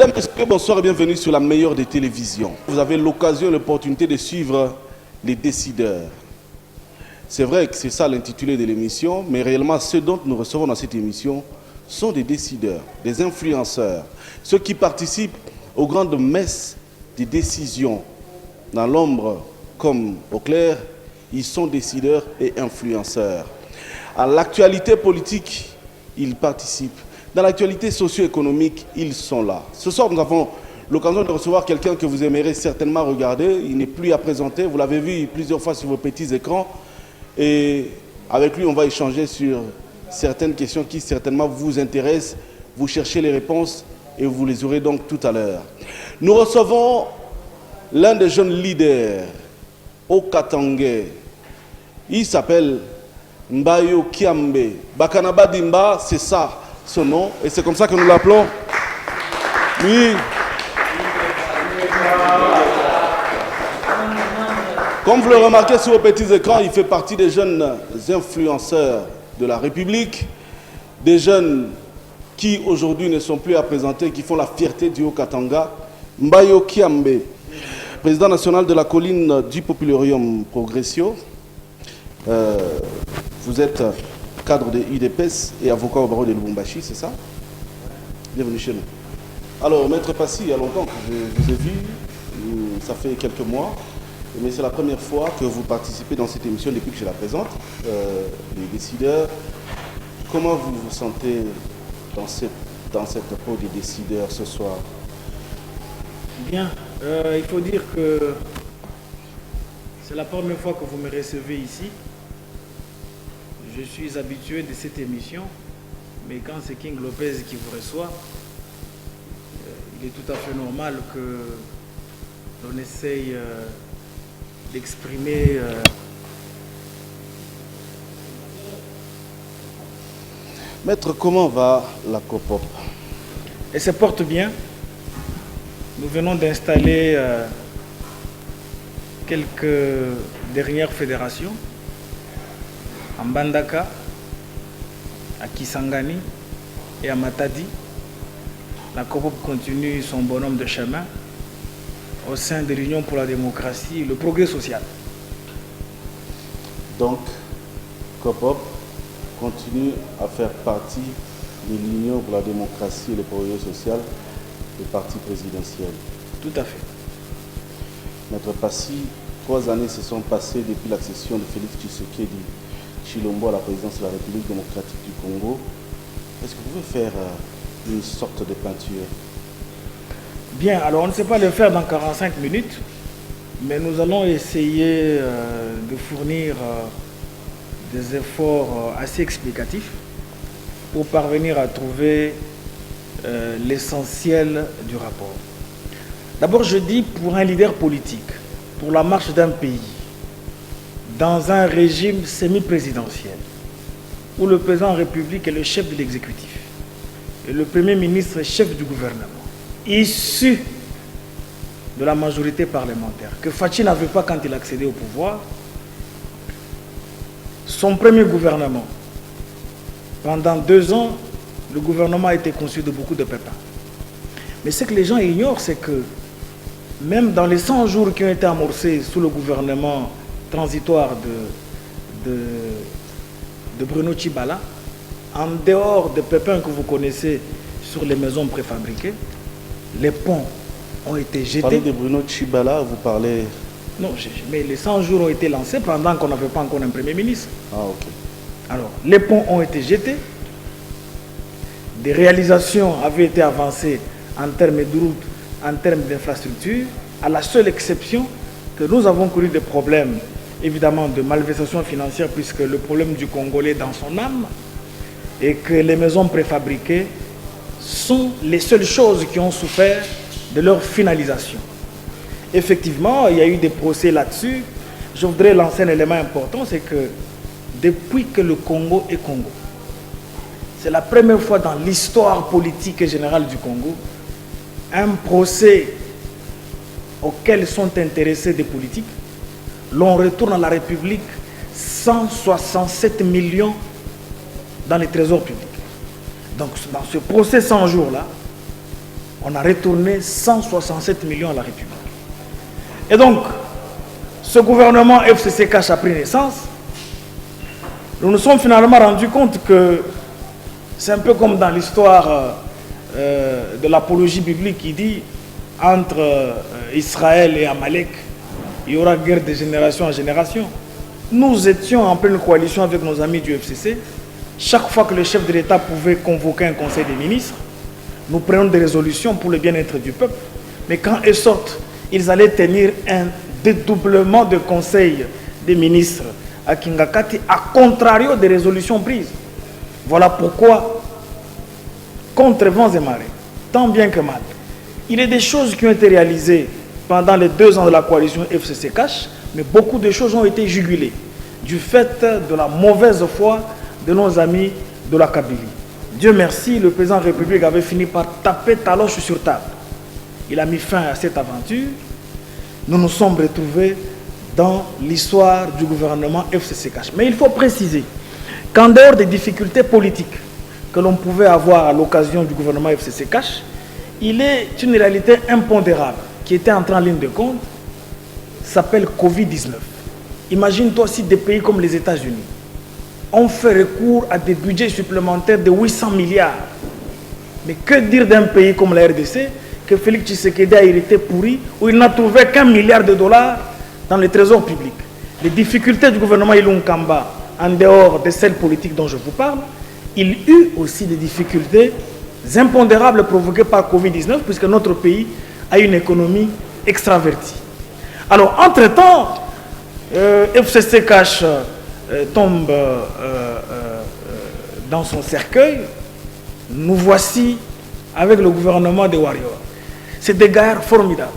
Mesdames et messieurs, bonsoir et bienvenue sur la meilleure des télévisions. Vous avez l'occasion et l'opportunité de suivre les décideurs. C'est vrai que c'est ça l'intitulé de l'émission, mais réellement ceux dont nous recevons dans cette émission sont des décideurs, des influenceurs, ceux qui participent aux grandes messes des décisions. Dans l'ombre comme au clair, ils sont décideurs et influenceurs. À l'actualité politique, ils participent. Dans l'actualité socio-économique, ils sont là. Ce soir, nous avons l'occasion de recevoir quelqu'un que vous aimerez certainement regarder. Il n'est plus à présenter. Vous l'avez vu plusieurs fois sur vos petits écrans. Et avec lui, on va échanger sur certaines questions qui certainement vous intéressent. Vous cherchez les réponses et vous les aurez donc tout à l'heure. Nous recevons l'un des jeunes leaders au Katangé. Il s'appelle Mbayo Kiambe. Bakanaba Dimba, c'est ça son nom, et c'est comme ça que nous l'appelons. Oui. Comme vous le remarquez sur vos petits écrans, il fait partie des jeunes influenceurs de la République, des jeunes qui aujourd'hui ne sont plus à présenter, qui font la fierté du Haut-Katanga. Mbayo Kiambe, président national de la colline du Popularium Progressio. Vous êtes cadre de UDPS et avocat au barreau de Lubumbashi, c'est ça? Bienvenue chez nous. Alors, Maître Passy, il y a longtemps que je vous ai vu, ça fait quelques mois, mais c'est la première fois que vous participez dans cette émission depuis que je la présente, les décideurs. Comment vous vous sentez dans cette peau des décideurs ce soir? Bien, il faut dire que c'est la première fois que vous me recevez ici. Je suis habitué de cette émission, mais quand c'est King Lopez qui vous reçoit, il est tout à fait normal que l'on essaye d'exprimer Maître, comment va la COPOP? Elle se porte bien. Nous venons d'installer quelques dernières fédérations à Mbandaka, à Kisangani et à Matadi. La COPOP continue son bonhomme de chemin au sein de l'Union pour la démocratie et le progrès social. Donc, COPOP continue à faire partie de l'Union pour la démocratie et le progrès social, le parti présidentiel. Tout à fait. Maître Passy, 3 années se sont passées depuis l'accession de Félix Tshisekedi Chilombo à la présidence de la République démocratique du Congo. Est-ce que vous pouvez faire une sorte de peinture? Bien, alors on ne sait pas le faire dans 45 minutes, mais nous allons essayer de fournir des efforts assez explicatifs pour parvenir à trouver l'essentiel du rapport. D'abord, je dis pour un leader politique, pour la marche d'un pays, dans un régime semi-présidentiel, où le président de la République est le chef de l'exécutif et le Premier ministre est chef du gouvernement, issu de la majorité parlementaire, que Fachi n'avait pas quand il accédait au pouvoir. Son premier gouvernement, pendant 2 ans, le gouvernement a été conçu de beaucoup de pépins. Mais ce que les gens ignorent, c'est que même dans les 100 jours qui ont été amorcés sous le gouvernement transitoire de Bruno Tshibala, en dehors des pépins que vous connaissez sur les maisons préfabriquées, les ponts ont été jetés. Vous parlez de Bruno Tshibala, vous parlez... Non, mais les 100 jours ont été lancés pendant qu'on n'avait pas encore un Premier ministre. Ah, ok. Alors, les ponts ont été jetés, des réalisations avaient été avancées en termes de routes, en termes d'infrastructures, à la seule exception que nous avons connu des problèmes, évidemment, de malversation financière, puisque le problème du Congolais est dans son âme, et que les maisons préfabriquées sont les seules choses qui ont souffert de leur finalisation. Effectivement, il y a eu des procès là-dessus. Je voudrais lancer un élément important, c'est que depuis que le Congo est Congo, c'est la première fois dans l'histoire politique et générale du Congo, un procès auquel sont intéressés des politiques, l'on retourne à la République 167 millions dans les trésors publics. Donc dans ce procès 100 jours-là, on a retourné 167 millions à la République. Et donc, ce gouvernement FCC Cash a pris naissance. Nous nous sommes finalement rendus compte que c'est un peu comme dans l'histoire de l'apologie biblique qui dit entre Israël et Amalek, il y aura guerre de génération en génération. Nous étions en pleine coalition avec nos amis du FCC. Chaque fois que le chef de l'État pouvait convoquer un conseil des ministres, nous prenions des résolutions pour le bien-être du peuple. Mais quand ils sortent, ils allaient tenir un dédoublement de conseil des ministres à Kingakati, à contrario des résolutions prises. Voilà pourquoi, contre vents et marées, tant bien que mal, il y a des choses qui ont été réalisées pendant les 2 ans de la coalition FCC Cash, mais beaucoup de choses ont été jugulées du fait de la mauvaise foi de nos amis de la Kabylie. Dieu merci, le président de la République avait fini par taper taloche sur table. Il a mis fin à cette aventure. Nous nous sommes retrouvés dans l'histoire du gouvernement FCC Cash. Mais il faut préciser qu'en dehors des difficultés politiques que l'on pouvait avoir à l'occasion du gouvernement FCC Cash, il est une réalité impondérable qui était entrée en ligne de compte, s'appelle Covid-19. Imagine-toi si des pays comme les États-Unis ont fait recours à des budgets supplémentaires de 800 milliards. Mais que dire d'un pays comme la RDC, que Félix Tshisekedi a hérité pourri, où il n'a trouvé qu'1 milliard de dollars dans le trésor public. Les difficultés du gouvernement Ilunga Kamba, en dehors de celles politiques dont je vous parle, il eut aussi des difficultés impondérables provoquées par Covid-19, puisque notre pays a une économie extravertie. Alors, entre-temps, FCC Cash tombe dans son cercueil. Nous voici avec le gouvernement des Warriors. C'est des gars formidables,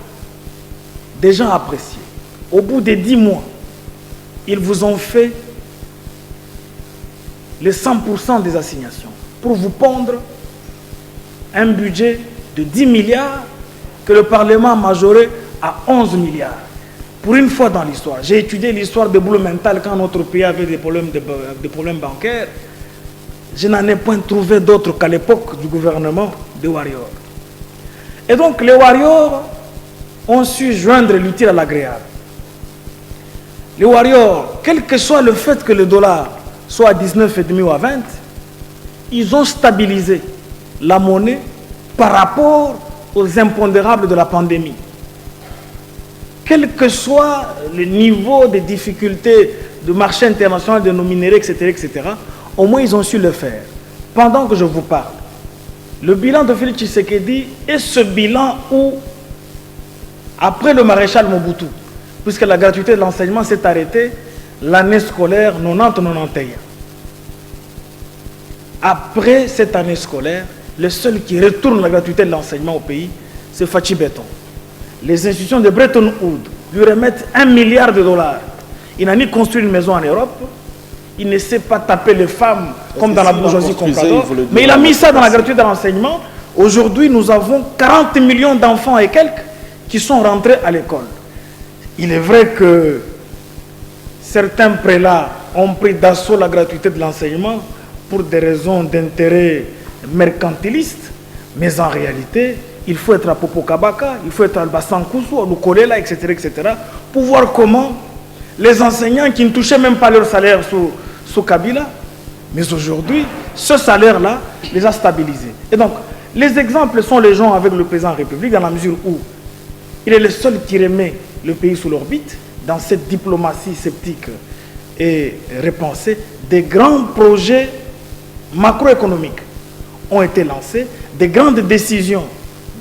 des gens appréciés. Au bout de 10 mois, ils vous ont fait les 100% des assignations pour vous pondre un budget de 10 milliards que le Parlement a majoré à 11 milliards. Pour une fois dans l'histoire, j'ai étudié l'histoire de Blumenthal quand notre pays avait des problèmes bancaires. Je n'en ai point trouvé d'autres qu'à l'époque du gouvernement des Warriors. Et donc les Warriors ont su joindre l'utile à l'agréable. Les Warriors, quel que soit le fait que le dollar soit à 19,5 ou à 20, ils ont stabilisé la monnaie par rapport aux impondérables de la pandémie. Quel que soit le niveau de difficultés du marché international de nos minéraux, etc., au moins ils ont su le faire. Pendant que je vous parle, le bilan de Félix Tshisekedi est ce bilan où, après le maréchal Mobutu, puisque la gratuité de l'enseignement s'est arrêtée l'année scolaire 90-91. Après cette année scolaire, le seul qui retourne la gratuité de l'enseignement au pays, c'est Fachi Beton. Les institutions de Bretton Woods lui remettent 1 milliard de dollars. Il n'a ni construit une maison en Europe, il ne sait pas taper les femmes comme dans la bourgeoisie comprador, mais il a mis ça dans la gratuité de l'enseignement. Aujourd'hui, nous avons 40 millions d'enfants et quelques qui sont rentrés à l'école. Il est vrai que certains prélats ont pris d'assaut la gratuité de l'enseignement pour des raisons d'intérêt mercantiliste, mais en réalité, il faut être à Popokabaka, il faut être à Bassankoussou, à Lukolela, etc., pour voir comment les enseignants qui ne touchaient même pas leur salaire sous Kabila, mais aujourd'hui, ce salaire-là les a stabilisés. Et donc, les exemples sont les gens avec le président de la République, dans la mesure où il est le seul qui remet le pays sous l'orbite, dans cette diplomatie sceptique et repensée. Des grands projets macroéconomiques ont été lancés, des grandes décisions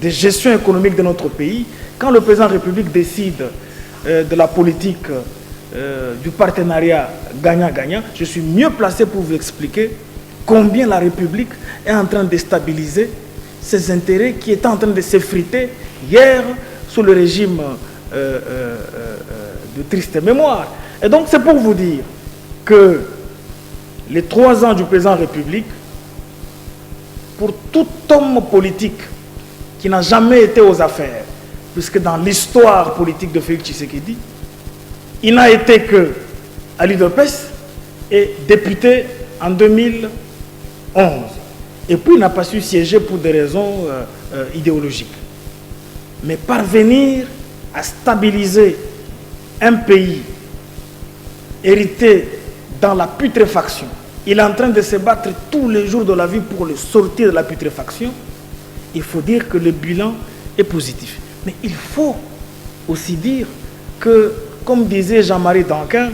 de gestion économique de notre pays. Quand le président de la République décide de la politique du partenariat gagnant-gagnant, je suis mieux placé pour vous expliquer combien la République est en train de stabiliser ses intérêts qui étaient en train de s'effriter hier sous le régime de triste mémoire. Et donc c'est pour vous dire que les 3 ans du président de la République, pour tout homme politique qui n'a jamais été aux affaires, puisque dans l'histoire politique de Félix Tshisekedi, il n'a été que Ali Lopez et député en 2011. Et puis il n'a pas su siéger pour des raisons idéologiques. Mais parvenir à stabiliser un pays hérité dans la putréfaction, il est en train de se battre tous les jours de la vie pour le sortir de la putréfaction, il faut dire que le bilan est positif. Mais il faut aussi dire que, comme disait Jean-Marie Danquin,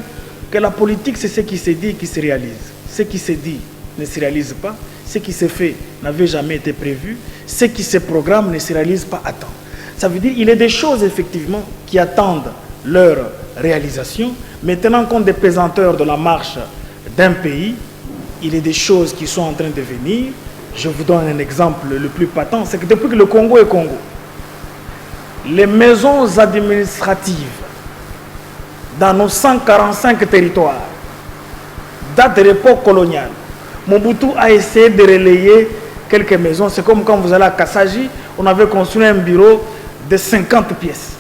que la politique c'est ce qui se dit et qui se réalise. Ce qui se dit ne se réalise pas, ce qui se fait n'avait jamais été prévu, ce qui se programme ne se réalise pas à temps. Ça veut dire qu'il y a des choses effectivement qui attendent leur réalisation, mais tenant compte des pesanteurs de la marche d'un pays, il y a des choses qui sont en train de venir. Je vous donne un exemple le plus patent, c'est que depuis que le Congo est Congo, les maisons administratives dans nos 145 territoires datent de l'époque coloniale. Mobutu a essayé de relayer quelques maisons. C'est comme quand vous allez à Kassaji, on avait construit un bureau de 50 pièces.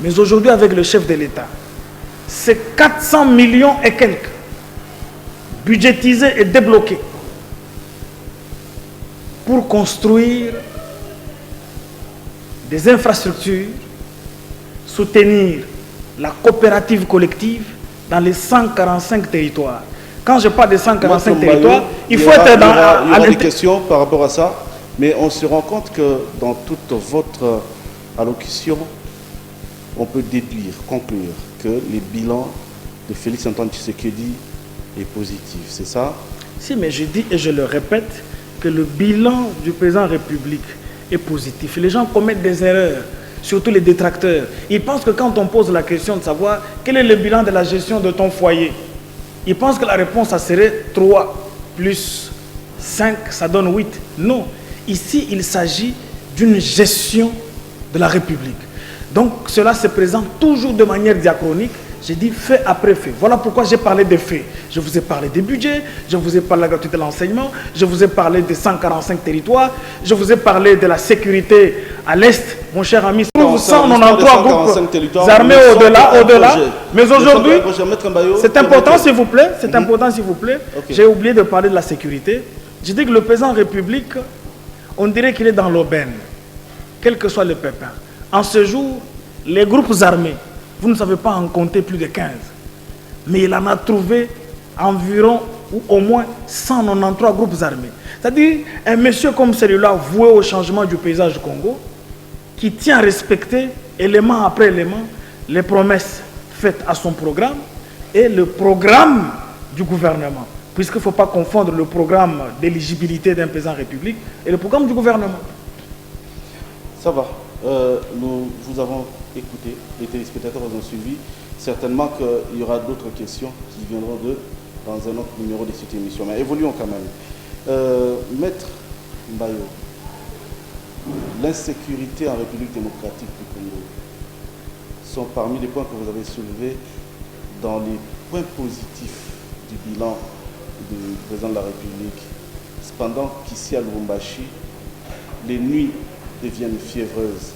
Mais aujourd'hui, avec le chef de l'État, c'est 400 millions et quelques budgétisés et débloqués pour construire des infrastructures, soutenir la coopérative collective dans les 145 territoires. Quand je parle de 145 territoires, il faut être dans... Il y aura des questions par rapport à ça, mais on se rend compte que dans toute votre allocution, on peut déduire, conclure que le bilan de Félix Antoine Tshisekedi est positif, c'est ça? Si, mais je dis et je le répète que le bilan du président de la République est positif. Les gens commettent des erreurs, surtout les détracteurs. Ils pensent que quand on pose la question de savoir quel est le bilan de la gestion de ton foyer, ils pensent que la réponse, ça serait 3 plus 5, ça donne 8. Non. Ici, il s'agit d'une gestion de la République. Donc, cela se présente toujours de manière diachronique. J'ai dit fait après fait. Voilà pourquoi j'ai parlé des faits. Je vous ai parlé des budgets, je vous ai parlé de la gratuité de l'enseignement, je vous ai parlé des 145 territoires, je vous ai parlé de la sécurité à l'Est, mon cher ami. Nous 193 groupes armés au-delà. Mais aujourd'hui, c'est important s'il vous plaît, c'est important s'il vous plaît. J'ai oublié de parler de la sécurité. J'ai dit que le président de la République, on dirait qu'il est dans l'aubaine, quel que soit le pépin. En ce jour, les groupes armés, vous ne savez pas en compter plus de 15. Mais il en a trouvé environ, ou au moins 193 groupes armés. C'est-à-dire, un monsieur comme celui-là, voué au changement du paysage du Congo, qui tient à respecter, élément après élément, les promesses faites à son programme et le programme du gouvernement. Puisqu'il ne faut pas confondre le programme d'éligibilité d'un président de la République et le programme du gouvernement. Ça va. Nous vous avons écouté, les téléspectateurs vous ont suivi. Certainement qu'il y aura d'autres questions qui viendront dans un autre numéro de cette émission. Mais évoluons quand même. Maître Mbayo, l'insécurité en République démocratique du Congo sont parmi les points que vous avez soulevés dans les points positifs du bilan du président de la République. Cependant qu'ici à Lubumbashi, les nuits deviennent fiévreuses.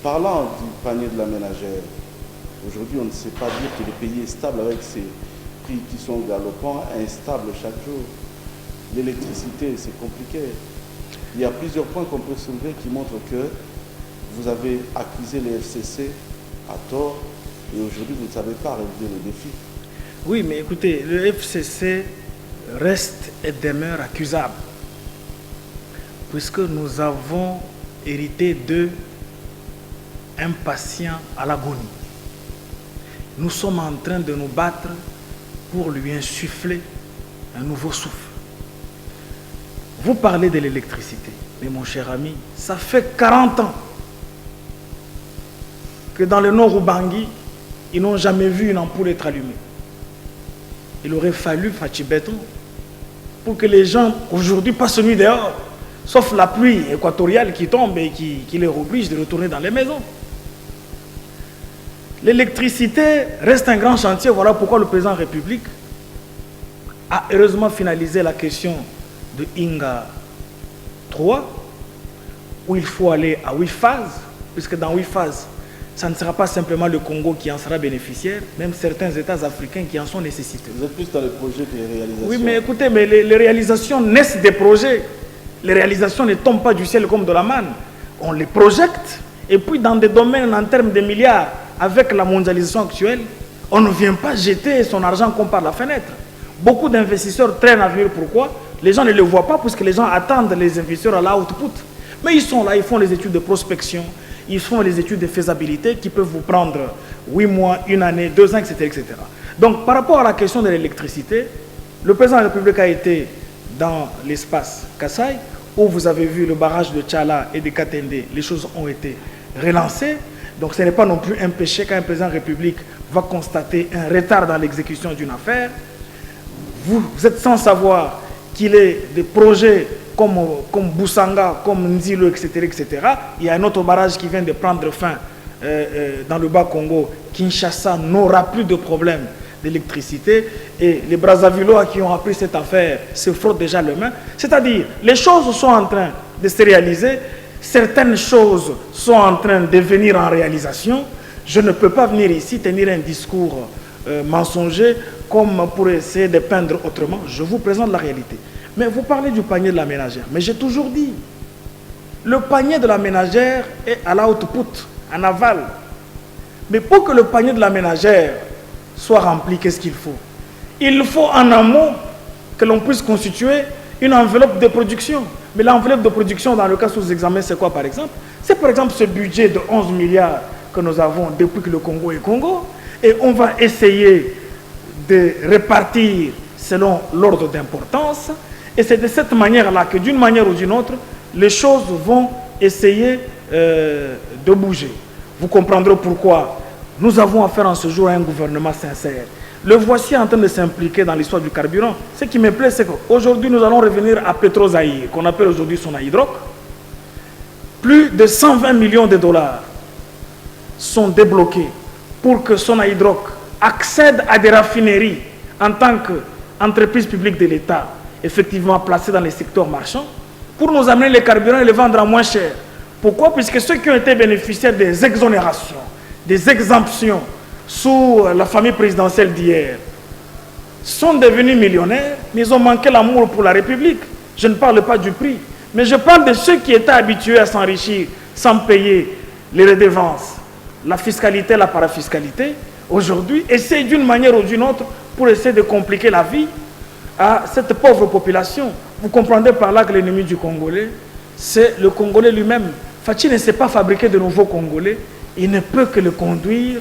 Parlant du panier de la ménagère, aujourd'hui on ne sait pas dire que le pays est stable avec ses prix qui sont galopants, instables chaque jour. L'électricité, c'est compliqué. Il y a plusieurs points qu'on peut soulever qui montrent que vous avez accusé les FCC à tort et aujourd'hui vous ne savez pas relever le défi. Oui, mais écoutez, le FCC reste et demeure accusable puisque nous avons hérité d'eux un patient à l'agonie. Nous sommes en train de nous battre pour lui insuffler un nouveau souffle. Vous parlez de l'électricité, mais mon cher ami, ça fait 40 ans que dans le nord Ubangi, ils n'ont jamais vu une ampoule être allumée. Il aurait fallu Fachi Béton pour que les gens aujourd'hui passent nuit dehors, sauf la pluie équatoriale qui tombe et qui les oblige de retourner dans les maisons. L'électricité reste un grand chantier. Voilà pourquoi le président de la République a heureusement finalisé la question de Inga 3, où il faut aller à 8 phases, puisque dans 8 phases, ça ne sera pas simplement le Congo qui en sera bénéficiaire, même certains États africains qui en sont nécessiteux. Vous êtes plus dans les projets que les réalisations. Oui, mais écoutez, mais les réalisations naissent des projets. Les réalisations ne tombent pas du ciel comme de la manne. On les projette, et puis dans des domaines en termes de milliards, avec la mondialisation actuelle, on ne vient pas jeter son argent comme par la fenêtre. Beaucoup d'investisseurs traînent à venir. Pourquoi? Les gens ne le voient pas parce que les gens attendent les investisseurs à la output. Mais ils sont là, ils font les études de prospection, ils font les études de faisabilité qui peuvent vous prendre 8 mois, 1 année, 2 ans, etc., etc. Donc par rapport à la question de l'électricité, le président de la République a été dans l'espace Kassai, où vous avez vu le barrage de Tchala et de Katende, les choses ont été relancées. Donc ce n'est pas non plus un péché quand un président de la République va constater un retard dans l'exécution d'une affaire. Vous êtes sans savoir qu'il est des projets comme Boussanga, comme Nzilo, etc., etc. Il y a un autre barrage qui vient de prendre fin dans le Bas-Congo. Kinshasa n'aura plus de problème d'électricité. Et les Brazzavillois qui ont appris cette affaire se frottent déjà les mains. C'est-à-dire, les choses sont en train de se réaliser. Certaines choses sont en train de venir en réalisation. Je ne peux pas venir ici tenir un discours mensonger comme pour essayer de peindre autrement. Je vous présente la réalité. Mais vous parlez du panier de la ménagère. Mais j'ai toujours dit, le panier de la ménagère est à la output, en aval. Mais pour que le panier de la ménagère soit rempli, qu'est-ce qu'il faut? Il faut en amont que l'on puisse constituer une enveloppe de production. Mais l'enveloppe de production, dans le cas sous examen, c'est quoi par exemple? C'est par exemple ce budget de 11 milliards que nous avons depuis que le Congo est Congo. Et on va essayer de répartir selon l'ordre d'importance. Et c'est de cette manière-là que d'une manière ou d'une autre, les choses vont essayer de bouger. Vous comprendrez pourquoi nous avons affaire en ce jour à un gouvernement sincère. Le voici en train de s'impliquer dans l'histoire du carburant. Ce qui me plaît, c'est qu'aujourd'hui, nous allons revenir à Petrozaïr, qu'on appelle aujourd'hui Sonaïdroc. Plus de 120 millions de dollars sont débloqués pour que Sonaïdroc accède à des raffineries en tant qu'entreprise publique de l'État, effectivement placée dans les secteurs marchands, pour nous amener les carburants et les vendre à moins cher. Pourquoi? Puisque ceux qui ont été bénéficiaires des exonérations, des exemptions sous la famille présidentielle d'hier, sont devenus millionnaires, mais ils ont manqué l'amour pour la République. Je ne parle pas du prix, mais je parle de ceux qui étaient habitués à s'enrichir sans payer les redevances, la fiscalité, la parafiscalité. Aujourd'hui, essayent d'une manière ou d'une autre pour essayer de compliquer la vie à cette pauvre population. Vous comprendrez par là que l'ennemi du Congolais, c'est le Congolais lui-même. Fachi ne sait pas fabriquer de nouveaux Congolais. Il ne peut que le conduire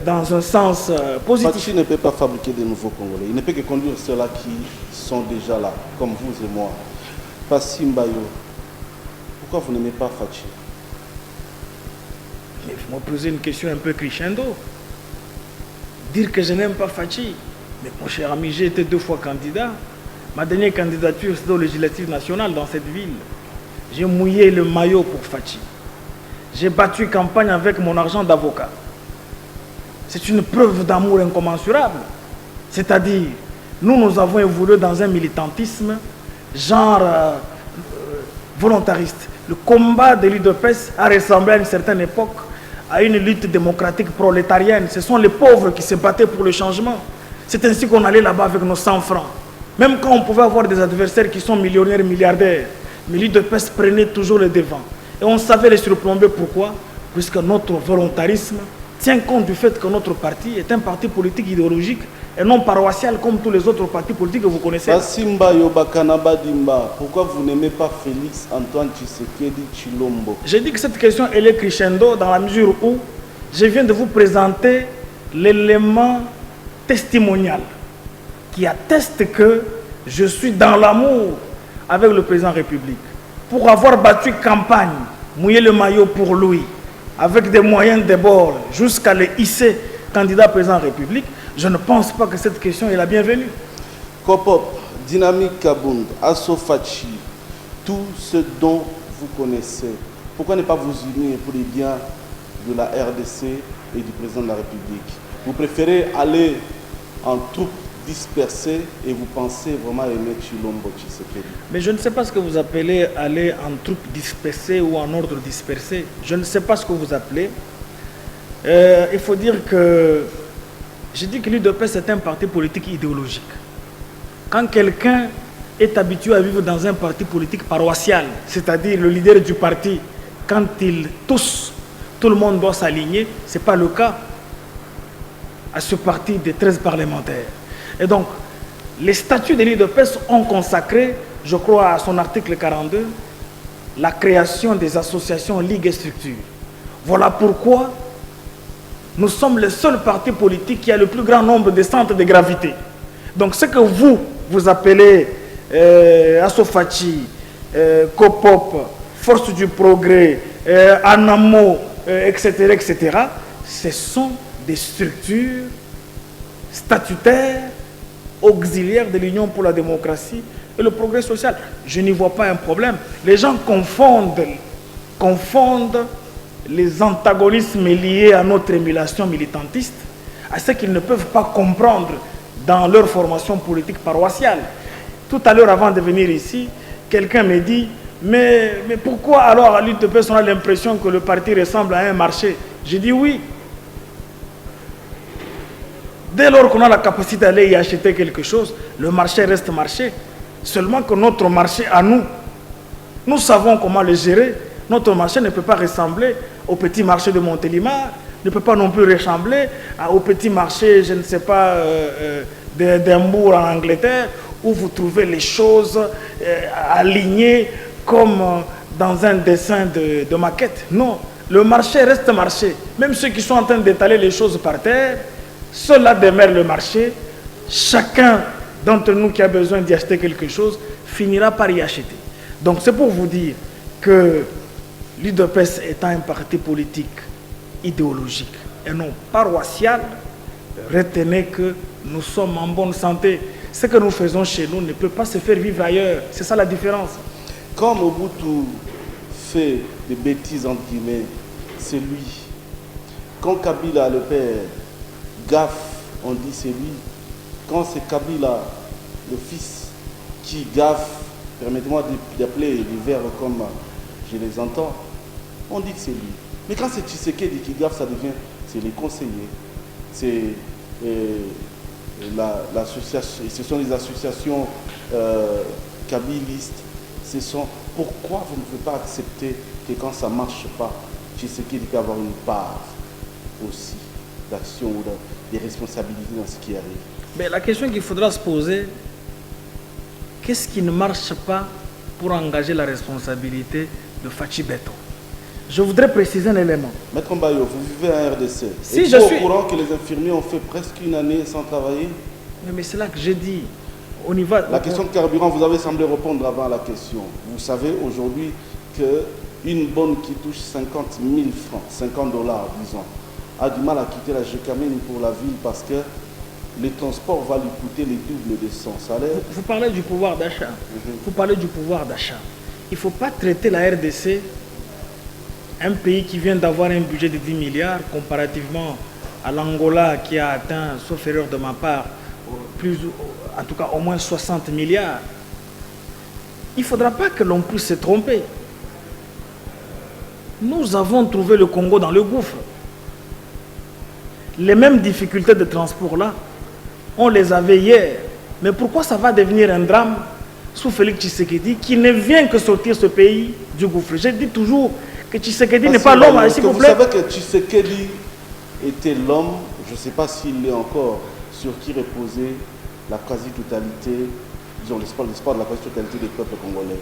dans un sens positif. Fachi ne peut pas fabriquer de nouveaux Congolais. Il ne peut que conduire ceux-là qui sont déjà là, comme vous et moi. Passi Mbayo, pourquoi vous n'aimez pas Fachi? Vous me posez une question un peu crescendo. Dire que je n'aime pas Fachi. Mais mon cher ami, j'ai été 2 fois candidat. Ma dernière candidature, c'était aux législatives nationales dans cette ville. J'ai mouillé le maillot pour Fachi. J'ai battu campagne avec mon argent d'avocat. C'est une preuve d'amour incommensurable. C'est-à-dire, nous avons évolué dans un militantisme genre volontariste. Le combat de l'UDPS a ressemblé à une certaine époque à une lutte démocratique prolétarienne. Ce sont les pauvres qui se battaient pour le changement. C'est ainsi qu'on allait là-bas avec nos 100 francs. Même quand on pouvait avoir des adversaires qui sont millionnaires, milliardaires, mais l'UDPS prenait toujours le devant. Et on savait les surplomber. Pourquoi? Puisque notre volontarisme tient compte du fait que notre parti est un parti politique idéologique et non paroissial comme tous les autres partis politiques que vous connaissez. Pourquoi vous n'aimez pas Félix Antoine Tshisekedi Tshilombo? J'ai dit que cette question elle est crescendo dans la mesure où je viens de vous présenter l'élément testimonial qui atteste que je suis dans l'amour avec le président de la République. Pour avoir battu campagne, mouillé le maillot pour lui, avec des moyens de bord, jusqu'à le hisser candidat président de la République, je ne pense pas que cette question est la bienvenue. Kopop, Dynamique Kabund, Asso Fachi, tout ce dont vous connaissez, pourquoi ne pas vous unir pour les biens de la RDC et du président de la République? Vous préférez aller en troupes dispersées et vous pensez vraiment aimer Tshilombo Tshisekedi? Mais je ne sais pas ce que vous appelez aller en troupes dispersées ou en ordre dispersé. Je ne sais pas ce que vous appelez. il faut dire que je dis que l'UDPS est un parti politique idéologique. Quand quelqu'un est habitué à vivre dans un parti politique paroissial, c'est-à-dire le leader du parti, quand il tousse, tout le monde doit s'aligner, ce n'est pas le cas à ce parti des 13 parlementaires. Et donc, les statuts de l'UDPS ont consacré, je crois à son article 42, la création des associations, ligues et structures. Voilà pourquoi nous sommes le seul parti politique qui a le plus grand nombre de centres de gravité. Donc ce que vous appelez Assofachi, Copop, Force du Progrès, Anamo, etc., ce sont des structures statutaires auxiliaires de l'Union pour la démocratie et le progrès social. Je n'y vois pas un problème. Les gens confondent les antagonismes liés à notre émulation militantiste à ce qu'ils ne peuvent pas comprendre dans leur formation politique paroissiale. Tout à l'heure, avant de venir ici, quelqu'un me dit mais pourquoi alors à l'UDPS on a l'impression que le parti ressemble à un marché? J'ai dit oui. Dès lors qu'on a la capacité d'aller y acheter quelque chose, le marché reste marché. Seulement que notre marché à nous, nous savons comment le gérer. Notre marché ne peut pas ressembler au petit marché de Montélimar, ne peut pas non plus ressembler au petit marché, je ne sais pas, d'Edimbourg en Angleterre, où vous trouvez les choses alignées comme dans un dessin de maquette. Non, le marché reste marché. Même ceux qui sont en train d'étaler les choses par terre, ceux-là demeurent le marché. Chacun d'entre nous qui a besoin d'y acheter quelque chose finira par y acheter. Donc c'est pour vous dire que l'UDPS étant un parti politique idéologique et non paroissial, retenez que nous sommes en bonne santé. Ce que nous faisons chez nous ne peut pas se faire vivre ailleurs. C'est ça la différence. Quand Mobutu fait des bêtises, entre guillemets, c'est lui. Quand Kabila, le père, gaffe, on dit c'est lui. Quand c'est Kabila, le fils, qui gaffe, permettez-moi d'appeler les verbes comme je les entends, on dit que c'est lui. Mais quand c'est Tshisekedi qui gaffe, ça devient, c'est les conseillers, c'est l'association, ce sont les associations kabilistes. Pourquoi vous ne pouvez pas accepter que quand ça ne marche pas, Tshisekedi peut avoir une part aussi d'action ou des responsabilités dans ce qui arrive? Mais la question qu'il faudra se poser, qu'est-ce qui ne marche pas pour engager la responsabilité de Fachi Beton? Je voudrais préciser un élément. Maître Mbayo, vous vivez à RDC. Si Êtes-vous au courant que les infirmiers ont fait presque une année sans travailler? Mais c'est là que j'ai dit. La question de carburant, vous avez semblé répondre avant la question. Vous savez aujourd'hui qu'une bonne qui touche 50 000 francs, 50 $, disons, a du mal à quitter la Gécamine pour la ville parce que le transport va lui coûter les doubles de son salaire. Vous parlez du pouvoir d'achat. Vous parlez du pouvoir d'achat. Il ne faut pas traiter la RDC, un pays qui vient d'avoir un budget de 10 milliards, comparativement à l'Angola qui a atteint, sauf erreur de ma part, en tout cas au moins 60 milliards. Il ne faudra pas que l'on puisse se tromper. Nous avons trouvé le Congo dans le gouffre. Les mêmes difficultés de transport là, on les avait hier. Mais pourquoi ça va devenir un drame sous Félix Tshisekedi qui ne vient que sortir ce pays du gouffre? Je dis toujours que Tshisekedi n'est pas l'homme, s'il vous plaît. Vous savez que Tshisekedi était l'homme, je ne sais pas s'il l'est encore, sur qui reposait la quasi-totalité, disons l'espoir de la quasi-totalité des peuples congolais.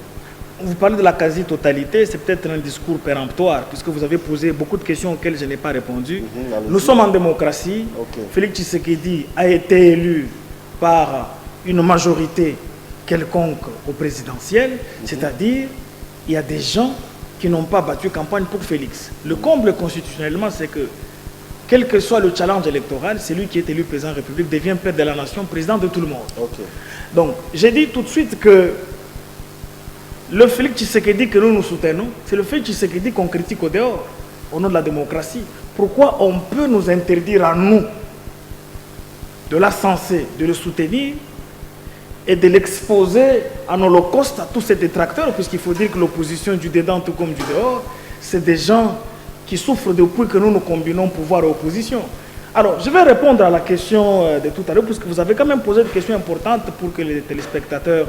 Vous parlez de la quasi-totalité, c'est peut-être un discours péremptoire, puisque vous avez posé beaucoup de questions auxquelles je n'ai pas répondu. Nous sommes en démocratie. Félix Tshisekedi a été élu par une majorité quelconque au présidentiel, c'est-à-dire il y a des gens qui n'ont pas battu campagne pour Félix. Le comble constitutionnellement, c'est que quel que soit le challenge électoral, celui qui est élu président de la République devient père de la nation, président de tout le monde. Donc, j'ai dit tout de suite que le Félix Tshisekedi que nous soutenons, c'est le Félix Tshisekedi qu'on critique au dehors, au nom de la démocratie. Pourquoi on peut nous interdire à nous de la censer, de le soutenir et de l'exposer en holocauste à tous ces détracteurs, puisqu'il faut dire que l'opposition du dedans tout comme du dehors, c'est des gens qui souffre depuis que nous nous combinons pouvoir et opposition. Alors, je vais répondre à la question de tout à l'heure, puisque vous avez quand même posé une question importante pour que les téléspectateurs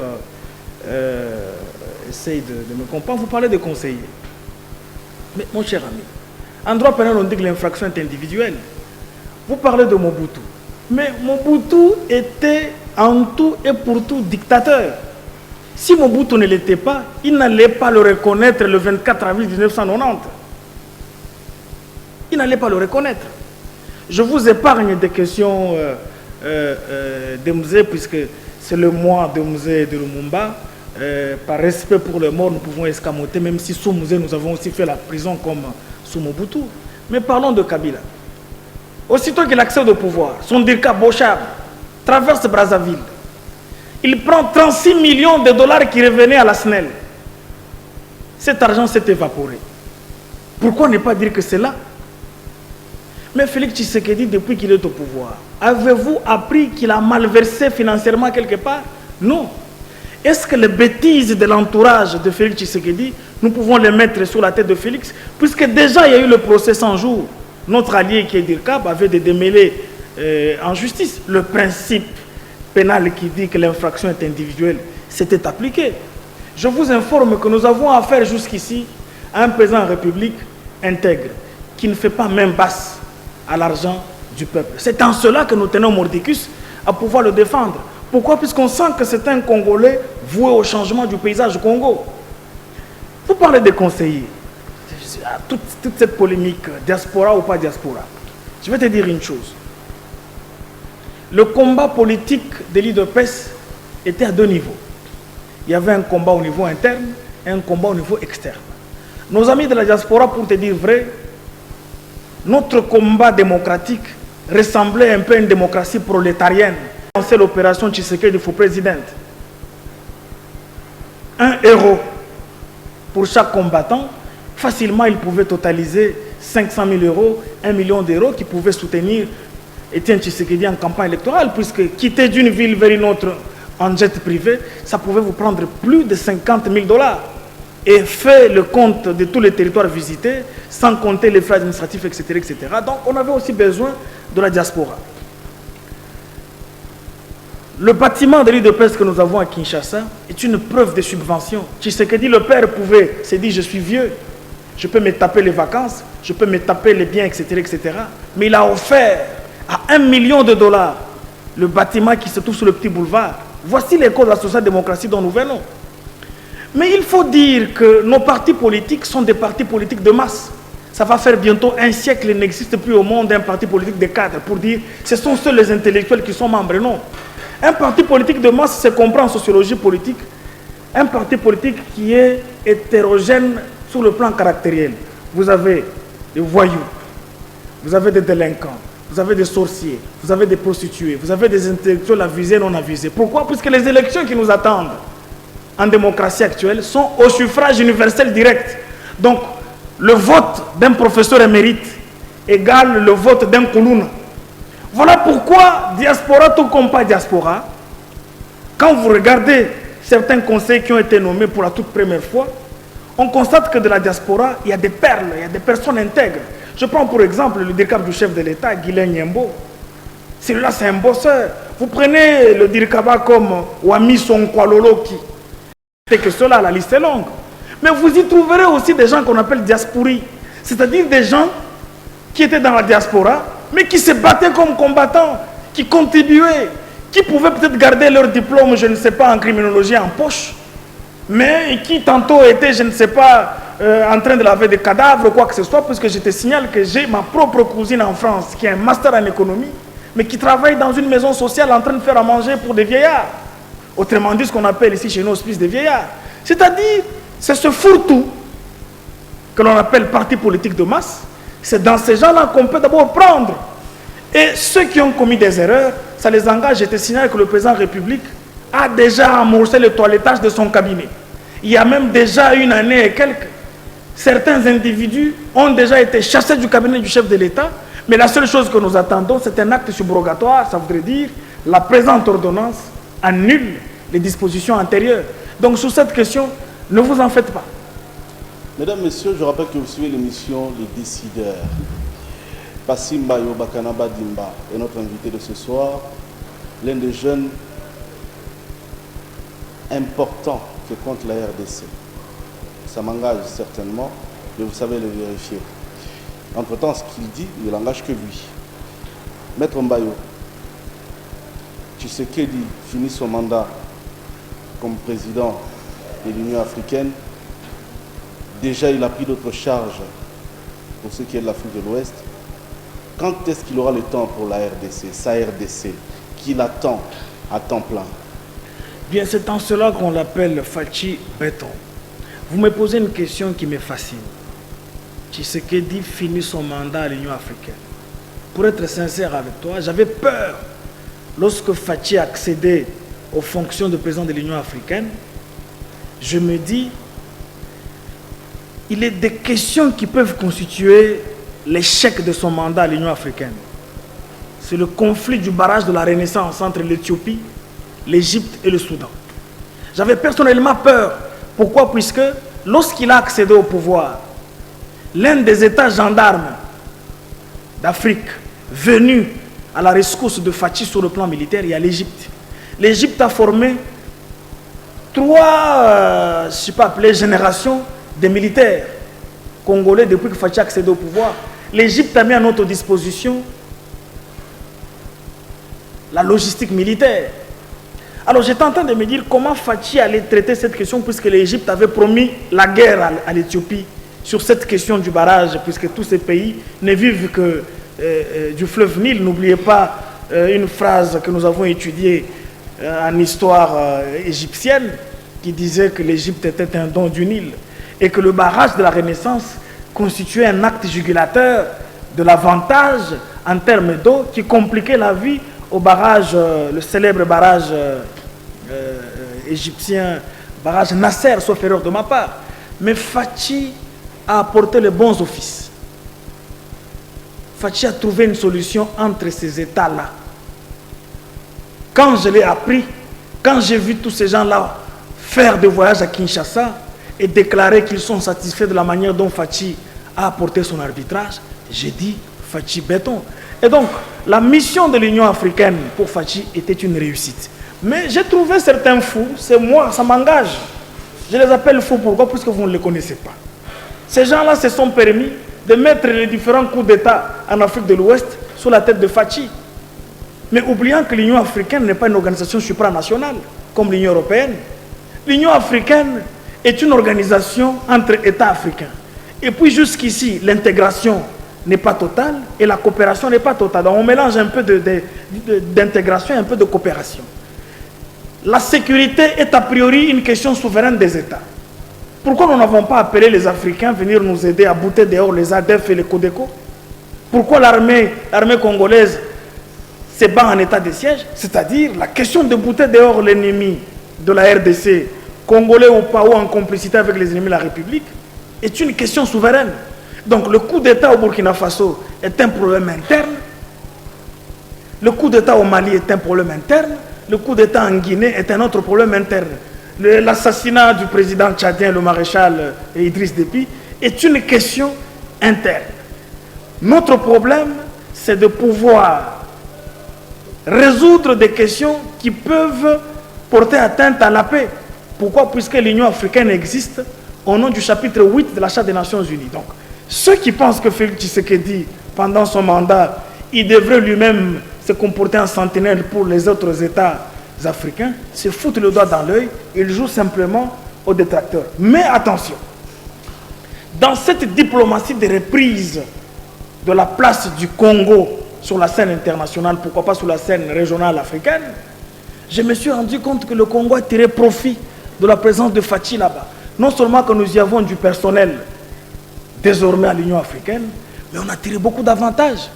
essayent de me comprendre. Vous parlez de conseillers. Mais mon cher ami, en droit pénal, on dit que l'infraction est individuelle. Vous parlez de Mobutu. Mais Mobutu était en tout et pour tout dictateur. Si Mobutu ne l'était pas, il n'allait pas le reconnaître le 24 avril 1990. Il n'allait pas le reconnaître. Je vous épargne des questions de musée, puisque c'est le mois de musée de Lumumba. Par respect pour les morts, nous pouvons escamoter, même si sous musée, nous avons aussi fait la prison comme sous Mobutu. Mais parlons de Kabila. Aussitôt qu'il accède au pouvoir, son dirka Bochab traverse Brazzaville. Il prend 36 millions de dollars qui revenaient à la SNEL. Cet argent s'est évaporé. Pourquoi ne pas dire que c'est là? Mais Félix Tshisekedi, depuis qu'il est au pouvoir, avez-vous appris qu'il a malversé financièrement quelque part? Non. Est-ce que les bêtises de l'entourage de Félix Tshisekedi, nous pouvons les mettre sur la tête de Félix? Puisque déjà il y a eu le procès 100 jours. Notre allié qui est DIRCAB avait des démêlés en justice. Le principe pénal qui dit que l'infraction est individuelle s'était appliqué. Je vous informe que nous avons affaire jusqu'ici à un président de la République intègre, qui ne fait pas main basse à l'argent du peuple. C'est en cela que nous tenons Mordicus à pouvoir le défendre. Pourquoi? Puisqu'on sent que c'est un Congolais voué au changement du paysage du Congo. Vous parlez des conseillers. Toute cette polémique, diaspora ou pas diaspora. Je vais te dire une chose. Le combat politique de l'UDPS était à deux niveaux. Il y avait un combat au niveau interne et un combat au niveau externe. Nos amis de la diaspora, pour te dire vrai, notre combat démocratique ressemblait un peu à une démocratie prolétarienne. C'est l'opération Tshisekedi du faux président. Un héros pour chaque combattant. Facilement, il pouvait totaliser 500 000 euros, 1 million d'euros qui pouvaient soutenir Etienne Tshisekedi en campagne électorale, puisque quitter d'une ville vers une autre en jet privé, ça pouvait vous prendre plus de 50 000 dollars. Et fait le compte de tous les territoires visités, sans compter les frais administratifs, etc., etc. Donc, on avait aussi besoin de la diaspora. Le bâtiment de l'UDPS que nous avons à Kinshasa est une preuve de subvention. Tshisekedi, le père, pouvait se dire, je suis vieux, je peux me taper les vacances, je peux me taper les biens, etc., etc. Mais il a offert à 1 million de dollars le bâtiment qui se trouve sur le petit boulevard. Voici l'école de la social-démocratie dont nous venons. Mais il faut dire que nos partis politiques sont des partis politiques de masse. Ça va faire bientôt un siècle, il n'existe plus au monde un parti politique de cadres pour dire ce sont seuls les intellectuels qui sont membres. Non. Un parti politique de masse se comprend en sociologie politique. Un parti politique qui est hétérogène sur le plan caractériel. Vous avez des voyous, vous avez des délinquants, vous avez des sorciers, vous avez des prostituées, vous avez des intellectuels avisés et non avisés. Pourquoi? Puisque les élections qui nous attendent en démocratie actuelle sont au suffrage universel direct. Donc, le vote d'un professeur émérite égale le vote d'un Koulouna. Voilà pourquoi, diaspora tout comme pas diaspora, quand vous regardez certains conseils qui ont été nommés pour la toute première fois, on constate que de la diaspora, il y a des perles, il y a des personnes intègres. Je prends pour exemple le DIRCAB du chef de l'État, Guilain Nyembo. Celui-là, c'est un bosseur. Vous prenez le DIRCABA comme Wami Sonkwaloloki. C'est que cela, la liste est longue. Mais vous y trouverez aussi des gens qu'on appelle diaspori. C'est-à-dire des gens qui étaient dans la diaspora, mais qui se battaient comme combattants, qui contribuaient, qui pouvaient peut-être garder leur diplôme, je ne sais pas, en criminologie en poche, mais qui tantôt étaient, je ne sais pas, en train de laver des cadavres, quoi que ce soit, puisque je te signale que j'ai ma propre cousine en France, qui a un master en économie, mais qui travaille dans une maison sociale en train de faire à manger pour des vieillards. Autrement dit, ce qu'on appelle ici chez nous hospice des vieillards. C'est-à-dire, c'est ce fourre-tout que l'on appelle parti politique de masse. C'est dans ces gens-là qu'on peut d'abord prendre. Et ceux qui ont commis des erreurs, ça les engage. Je te signale que le président de la République a déjà amorcé le toilettage de son cabinet. Il y a même déjà une année et quelques, certains individus ont déjà été chassés du cabinet du chef de l'État. Mais la seule chose que nous attendons, c'est un acte subrogatoire. Ça voudrait dire la présente ordonnance annule les dispositions antérieures. Donc sur cette question, ne vous en faites pas. Mesdames, Messieurs, je rappelle que vous suivez l'émission Les Décideurs. Passimba Yobakanaba Dimba est notre invité de ce soir, l'un des jeunes importants que compte la RDC. Ça m'engage certainement, mais vous savez le vérifier. Entre-temps, ce qu'il dit, il n'engage que lui. Maître Mbayo, Tshisekedi finit son mandat comme président de l'Union africaine. Déjà, il a pris d'autres charges pour ce qui est de l'Afrique de l'Ouest. Quand est-ce qu'il aura le temps pour la RDC, sa RDC, qu'il attend à temps plein? Bien, c'est en cela qu'on l'appelle Fachi Béton. Vous me posez une question qui me fascine. Tshisekedi finit son mandat à l'Union africaine. Pour être sincère avec toi, j'avais peur lorsque Fachi a accédé aux fonctions de président de l'Union africaine. Je me dis, il est des questions qui peuvent constituer l'échec de son mandat à l'Union africaine. C'est le conflit du barrage de la Renaissance entre l'Éthiopie, l'Égypte et le Soudan. J'avais personnellement peur. Pourquoi? Puisque lorsqu'il a accédé au pouvoir, l'un des États gendarmes d'Afrique venu à la rescousse de Fachi sur le plan militaire, il y a l'Égypte. L'Égypte a formé trois, je ne sais pas appeler générations de militaires congolais depuis que Fachi a accédé au pouvoir. L'Égypte a mis à notre disposition la logistique militaire. Alors j'étais en train de me dire comment Fachi allait traiter cette question puisque l'Égypte avait promis la guerre à l'Éthiopie sur cette question du barrage, puisque tous ces pays ne vivent que du fleuve Nil. N'oubliez pas une phrase que nous avons étudiée en histoire égyptienne qui disait que l'Égypte était un don du Nil et que le barrage de la Renaissance constituait un acte jugulateur de l'avantage en termes d'eau qui compliquait la vie au barrage, le célèbre barrage égyptien, barrage Nasser, sauf erreur de ma part. Mais Fachi a apporté les bons offices. Fachi a trouvé une solution entre ces États-là. Quand je l'ai appris, quand j'ai vu tous ces gens-là faire des voyages à Kinshasa et déclarer qu'ils sont satisfaits de la manière dont Fachi a apporté son arbitrage, j'ai dit Fachi béton. Et donc, la mission de l'Union africaine pour Fachi était une réussite. Mais j'ai trouvé certains fous, c'est moi, ça m'engage. Je les appelle fous, pourquoi? Puisque vous ne les connaissez pas. Ces gens-là se sont permis de mettre les différents coups d'État en Afrique de l'Ouest sous la tête de Fachi. Mais oubliant que l'Union africaine n'est pas une organisation supranationale, comme l'Union européenne. L'Union africaine est une organisation entre États africains. Et puis jusqu'ici, l'intégration n'est pas totale et la coopération n'est pas totale. Donc on mélange un peu d'intégration et un peu de coopération. La sécurité est a priori une question souveraine des États. Pourquoi nous n'avons pas appelé les Africains à venir nous aider à bouter dehors les ADF et les Codeco? Pourquoi l'armée congolaise se bat en état de siège? C'est-à-dire la question de bouter dehors l'ennemi de la RDC, congolais ou pas, ou en complicité avec les ennemis de la République, est une question souveraine. Donc le coup d'État au Burkina Faso est un problème interne. Le coup d'État au Mali est un problème interne. Le coup d'État en Guinée est un autre problème interne. L'assassinat du président tchadien, le maréchal Idriss Déby, est une question interne. Notre problème, c'est de pouvoir résoudre des questions qui peuvent porter atteinte à la paix. Pourquoi? Puisque l'Union africaine existe au nom du chapitre 8 de la Charte des Nations Unies. Donc, ceux qui pensent que Félix Tshisekedi, pendant son mandat, il devrait lui-même se comporter en sentinelle pour les autres États africains, se foutent le doigt dans l'œil, ils jouent simplement aux détracteurs. Mais attention, dans cette diplomatie de reprise de la place du Congo sur la scène internationale, pourquoi pas sur la scène régionale africaine, je me suis rendu compte que le Congo a tiré profit de la présence de Fachi là-bas. Non seulement que nous y avons du personnel désormais à l'Union africaine, mais on a tiré beaucoup d'avantages.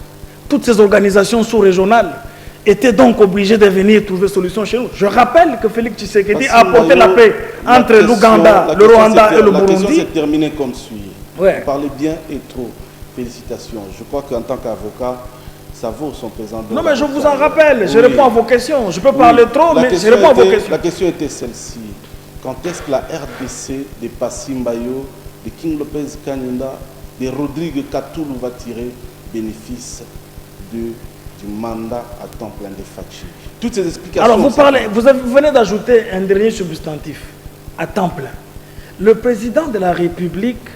Toutes ces organisations sous-régionales étaient donc obligées de venir trouver solution chez nous. Je rappelle que Félix Tshisekedi a apporté la paix entre l'Ouganda, le Rwanda et le Burundi. La question s'est terminée comme suit. Ouais. Vous parlez bien et trop. Félicitations. Je crois qu'en tant qu'avocat, ça vaut son présent. Non, mais je vous en rappelle, je réponds à vos questions. Je peux parler trop, mais je réponds à vos questions. La question était celle-ci. Quand est-ce que la RDC de Passimbayo de King Lopez Kanyunda, de Rodrigue Katoulou va tirer bénéfice du mandat à temps plein de Fachi. Toutes ces explications... Alors vous venez d'ajouter un dernier substantif, à temps plein. Le président de la République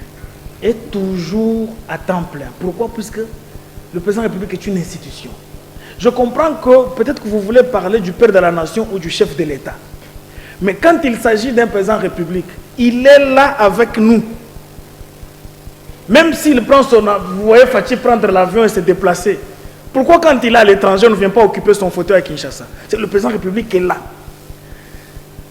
est toujours à temps plein. Pourquoi? Puisque le président de la République est une institution. Je comprends que peut-être que vous voulez parler du père de la nation ou du chef de l'État. Mais quand il s'agit d'un président de la République, il est là avec nous. Même s'il prend son... Vous voyez Fachi prendre l'avion et se déplacer. Pourquoi quand il est à l'étranger, on ne vient pas occuper son fauteuil à Kinshasa? C'est le président de la République qui est là.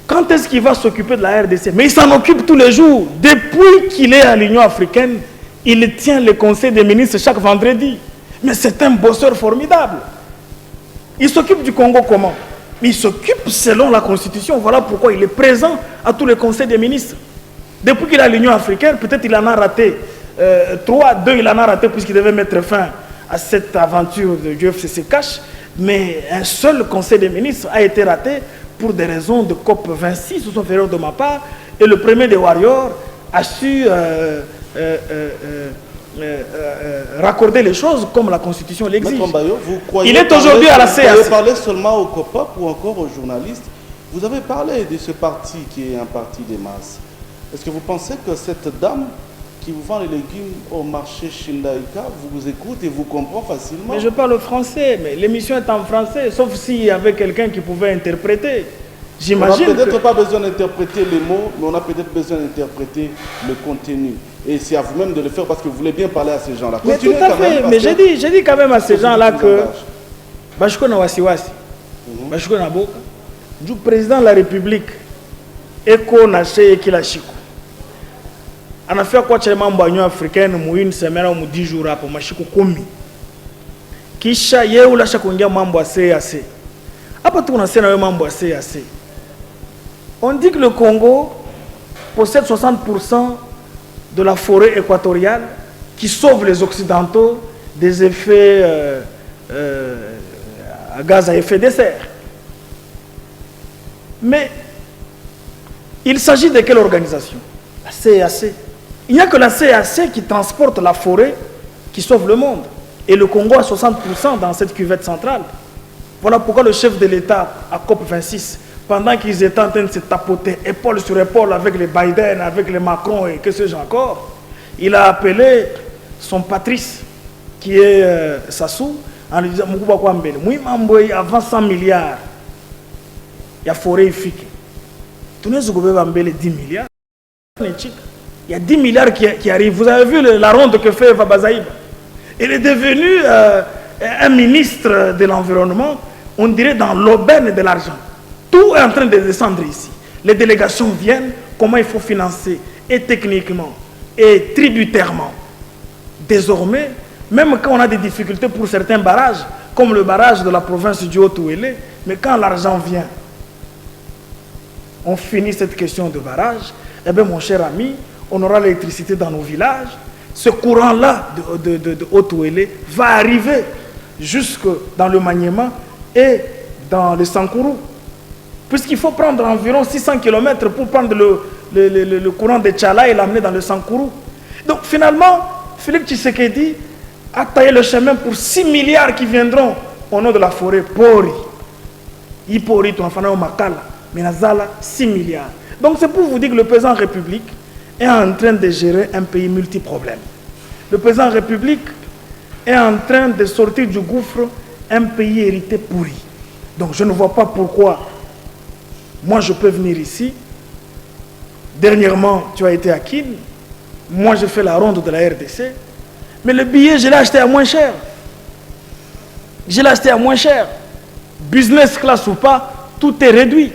Quand est-ce qu'il va s'occuper de la RDC? Mais il s'en occupe tous les jours. Depuis qu'il est à l'Union africaine, il tient le conseil des ministres chaque vendredi. Mais c'est un bosseur formidable. Il s'occupe du Congo comment? Il s'occupe selon la Constitution. Voilà pourquoi il est présent à tous les conseils des ministres. Depuis qu'il est à l'Union africaine, peut-être il en a raté 3, 2 il en a raté puisqu'il devait mettre fin à cette aventure du FCC Cash. Mais un seul conseil des ministres a été raté pour des raisons de COP26, sous son faveur de ma part. Et le premier des Warriors a su raccorder les choses comme la Constitution l'exige. Il est aujourd'hui à la CAC. Vous avez parlé seulement au COPAP ou encore aux journalistes. Vous avez parlé de ce parti qui est un parti des masses. Est-ce que vous pensez que cette dame qui vous vend les légumes au marché Shindaika vous écoute et vous comprend facilement? Mais je parle français, mais l'émission est en français, sauf s'il y avait quelqu'un qui pouvait interpréter. J'imagine. On n'a peut-être pas besoin d'interpréter les mots, mais on a peut-être besoin d'interpréter le contenu. Et c'est à vous-même de le faire parce que vous voulez bien parler à ces gens-là. Mais tout à fait, mais j'ai dit quand même à ces gens-là que Bashko na wasiwasi, Bashko na boka, du président de la République, Eko na cheye kila shiku. Anafia kwa chale mambo ya Union Africaine mu une semaine ou mu 10 jours hapo mashiku 10. Kisha yeye ulasha kuingia mambo ya CAC. Hapa tu tunasema wewe mambo ya CAC. On dit que le Congo possède 60% de la forêt équatoriale qui sauve les Occidentaux des effets à gaz à effet de serre. Mais il s'agit de quelle organisation? La CAC. Il n'y a que la CAC qui transporte la forêt qui sauve le monde. Et le Congo a 60% dans cette cuvette centrale. Voilà pourquoi le chef de l'État à COP26, pendant qu'ils étaient en train de se tapoter épaule sur épaule avec les Biden, avec les Macron et que sais-je encore, il a appelé son Patrice, qui est Sassou, en lui disant « avant 100 milliards, il y a forêt efficace. Tout le monde a 10 milliards. Il y a 10 milliards qui arrivent. Vous avez vu la ronde que fait Vabazaïba. Il est devenu un ministre de l'Environnement, on dirait dans l'aubaine de l'argent. Tout est en train de descendre ici. Les délégations viennent, comment il faut financer, et techniquement, et tributairement. Désormais, même quand on a des difficultés pour certains barrages, comme le barrage de la province du Haut-Ouélé, mais quand l'argent vient, on finit cette question de barrage, eh bien mon cher ami, on aura l'électricité dans nos villages. Ce courant-là de Haut-Ouélé va arriver jusque dans le Maniema et dans le Sankourou. Puisqu'il faut prendre environ 600 km pour prendre le courant de Tchala et l'amener dans le Sankourou. Donc finalement, Philippe Tshisekedi a taillé le chemin pour 6 milliards qui viendront au nom de la forêt. Pori. Ipori, tu enfant au Makala. Mais Nazala, 6 milliards. Donc c'est pour vous dire que le président de la République est en train de gérer un pays multiproblème. Le président de la République est en train de sortir du gouffre un pays hérité pourri. Donc je ne vois pas pourquoi moi je peux venir ici. Dernièrement, tu as été à Kin. Moi je fais la ronde de la RDC. Mais le billet, je l'ai acheté à moins cher. Je l'ai acheté à moins cher. Business class ou pas, tout est réduit.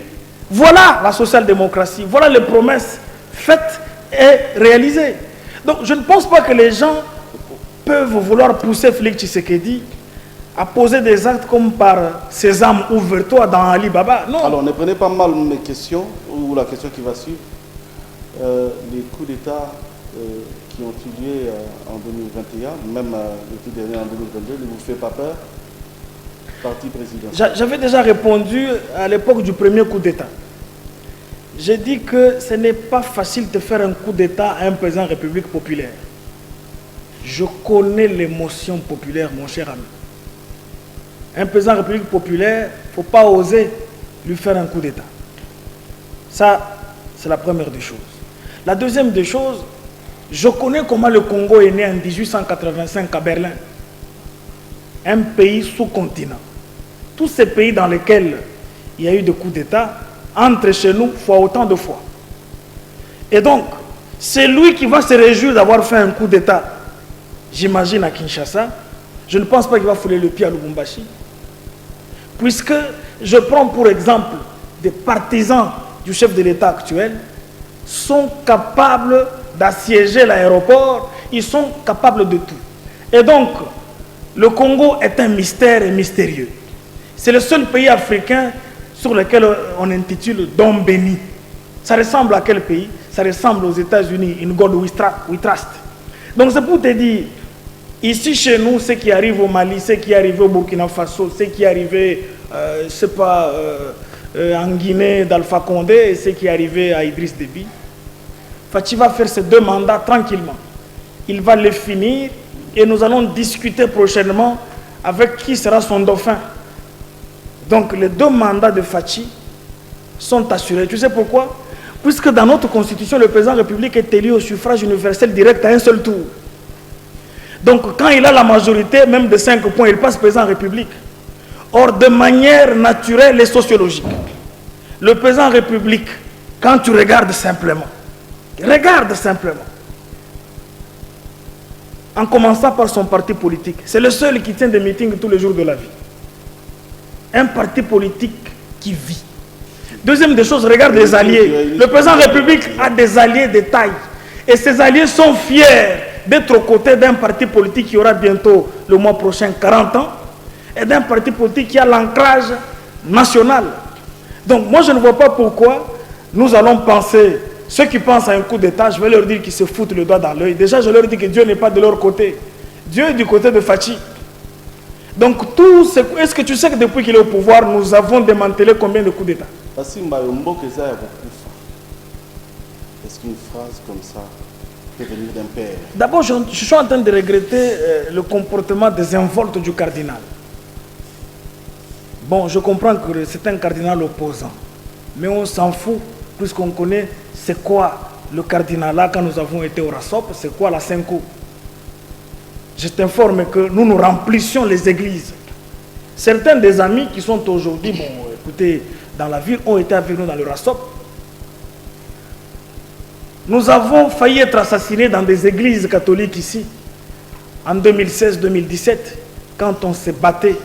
Voilà la social-démocratie. Voilà les promesses faites et réalisées. Donc je ne pense pas que les gens peuvent vouloir pousser Félix Tshisekedi à poser des actes comme par Sésame, ouvre-toi dans Alibaba. Non. Alors ne prenez pas mal mes questions, ou la question qui va suivre. Les coups d'État qui ont eu lieu en 2021, même le tout dernier en 2022, ne vous fait pas peur? Parti président. J'avais déjà répondu à l'époque du premier coup d'État. J'ai dit que ce n'est pas facile de faire un coup d'État à un président de la République populaire. Je connais l'émotion populaire, mon cher ami. Un président de la République populaire, il ne faut pas oser lui faire un coup d'État. Ça, c'est la première des choses. La deuxième des choses, je connais comment le Congo est né en 1885 à Berlin. Un pays sous-continent. Tous ces pays dans lesquels il y a eu des coups d'État entrent chez nous fois autant de fois. Et donc, c'est lui qui va se réjouir d'avoir fait un coup d'État, j'imagine, à Kinshasa. Je ne pense pas qu'il va fouler le pied à Lubumbashi. Puisque je prends pour exemple des partisans du chef de l'État actuel sont capables d'assiéger l'aéroport, ils sont capables de tout. Et donc, le Congo est un mystère et mystérieux. C'est le seul pays africain sur lequel on intitule Dom Béni. Ça ressemble à quel pays? Ça ressemble aux États-Unis, in God we trust. Donc c'est pour te dire, ici chez nous, ce qui arrive au Mali, ce qui est arrivé au Burkina Faso, ce qui est arrivé, je ne sais pas, en Guinée d'Alpha Condé, et ce qui est arrivé à Idriss Déby, Fachi va faire ses 2 mandats tranquillement. Il va les finir et nous allons discuter prochainement avec qui sera son dauphin. Donc les 2 mandats de Fachi sont assurés. Tu sais pourquoi? Puisque dans notre constitution, le président de la République est élu au suffrage universel direct à un seul tour. Donc quand il a la majorité, même de 5 points, il passe président de la République. Or, de manière naturelle et sociologique, le président de la République, quand tu regardes simplement, en commençant par son parti politique, c'est le seul qui tient des meetings tous les jours de la vie. Un parti politique qui vit. Deuxième des choses, regarde les alliés. Le président de la République a des alliés de taille. Et ces alliés sont fiers d'être aux côtés d'un parti politique qui aura bientôt, le mois prochain, 40 ans, et d'un parti politique qui a l'ancrage national. Donc moi je ne vois pas pourquoi nous allons penser, ceux qui pensent à un coup d'État, je vais leur dire qu'ils se foutent le doigt dans l'œil. Déjà je leur dis que Dieu n'est pas de leur côté. Dieu est du côté de Fachi. Donc tout ce... Est-ce que tu sais que depuis qu'il est au pouvoir, nous avons démantelé combien de coups d'État? Est-ce qu'une phrase comme ça peut venir d'un père? D'abord, je suis en train de regretter le comportement désinvolte du cardinal. Bon, je comprends que c'est un cardinal opposant, mais on s'en fout, puisqu'on connaît c'est quoi le cardinalat quand nous avons été au RASOP, c'est quoi la Cinco. Je t'informe que nous remplissions les églises. Certains des amis qui sont aujourd'hui, bon, écoutez, dans la ville, ont été avec nous dans le RASOP. Nous avons failli être assassinés dans des églises catholiques ici, en 2016-2017, quand on s'est battu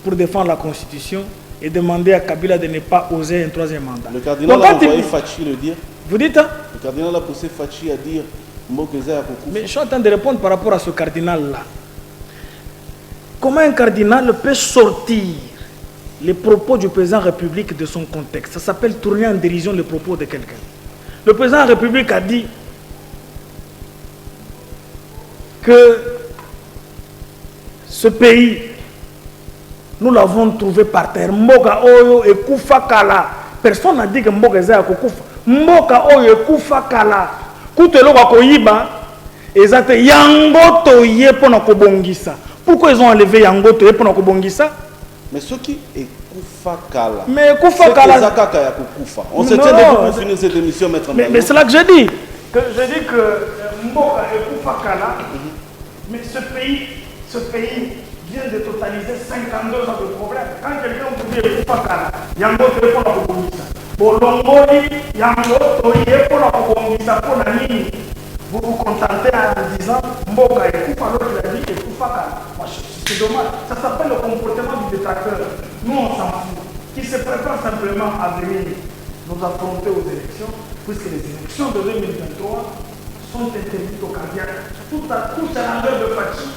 pour défendre la Constitution et demander à Kabila de ne pas oser un 3e mandat. Le cardinal a envoyé Fachi le dire. Vous dites, hein? Le cardinal a poussé Fachi à dire Mbokeza. Mais je suis en train de répondre par rapport à ce cardinal-là. Comment un cardinal peut sortir les propos du président de la République de son contexte? Ça s'appelle tourner en dérision les propos de quelqu'un. Le président de la République a dit que ce pays, nous l'avons trouvé par terre. Mboka Oyo et Koufa Kala. Personne n'a dit que Mboka Zaya Koufa. Mboka Oyo et Koufa Kala. Koutelo Wakoyiba, ezate Yangoto Ye pona kobongisa. Pourquoi ils ont enlevé Yangoto Ye pona kobongisa? Mais ce qui est Koufa Kala. Mais Koufa Kala. On se tient debout pour finir cette émission, maître. Mais c'est là que je dis. Je dis que Mboka et Koufa Kala, mais ce pays vient de totaliser 52 ans de problème. Quand quelqu'un vous dit Koufa Kala, Yangoto Ye pona kobongisa. Bolongoli, Yangoto Ye pona kobongisa pona nini. Vous vous contentez en disant Mboka et Koufa, l'autre il a dit et Koufa Kala. C'est dommage. Ça s'appelle le comportement du détracteur. Nous, on s'en fout. Qui se prépare simplement à venir nous affronter aux élections, puisque les élections de 2023 sont interdites au cardiaque. Tout challenger de Fachi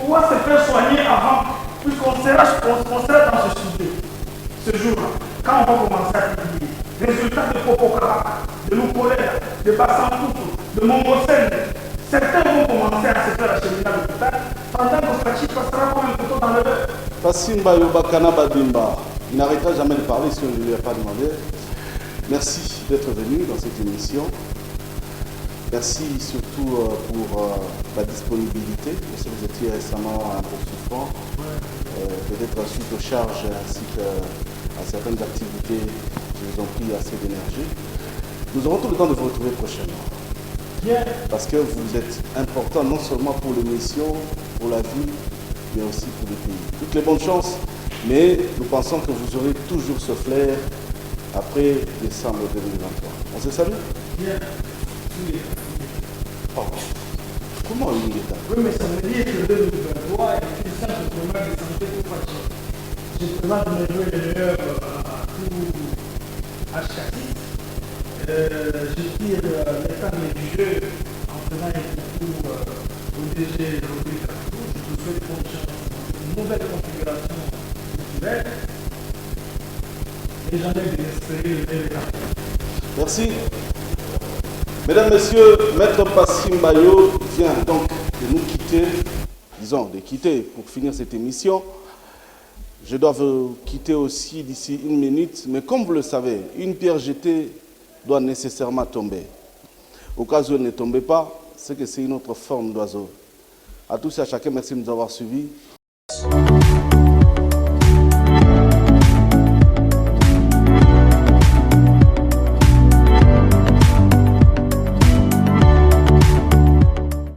doit se faire soigner avant, puisqu'on sera dans ce sujet, ce jour-là, quand on va commencer à publier. Résultats de Popokara, de Lukolera, de Bassantutu, de Mongosel, certains vont commencer à se faire acheminer à l'hôpital, pendant que Fachi passera comme un couteau dans le beurre. Passimba Yobakana Badimba, il n'arrêtera jamais de parler si on ne lui a pas demandé. Merci d'être venu dans cette émission. Merci surtout pour la disponibilité. Je sais que vous étiez récemment un peu souffrant, peut-être suite aux charges ainsi qu'à certaines activités qui vous ont pris assez d'énergie. Nous aurons tout le temps de vous retrouver prochainement. Parce que vous êtes important non seulement pour l'émission, pour la ville, mais aussi pour le pays. Toutes les bonnes chances, mais nous pensons que vous aurez toujours ce flair après décembre 2023. On se salue? Bien. Oh. Comment il est là? Oui, mais ça veut dire que 2023 est une simple promesse de santé pour Pachi. Je présente mes vœux les meilleurs à tout HKT. Je tire l'épingle du jeu en faisant un coucou au DG Rodrigue Cartou. Je vous souhaite bonne chance dans une nouvelle configuration culturelle. Et jamais désespérer le meilleur. Merci. Mesdames, Messieurs, Maître Passimbayo vient donc de nous quitter, disons de quitter pour finir cette émission. Je dois vous quitter aussi d'ici 1 minute, mais comme vous le savez, une pierre jetée doit nécessairement tomber. Au cas où elle ne tombait pas, c'est que c'est une autre forme d'oiseau. À tous et à chacun, merci de nous avoir suivis.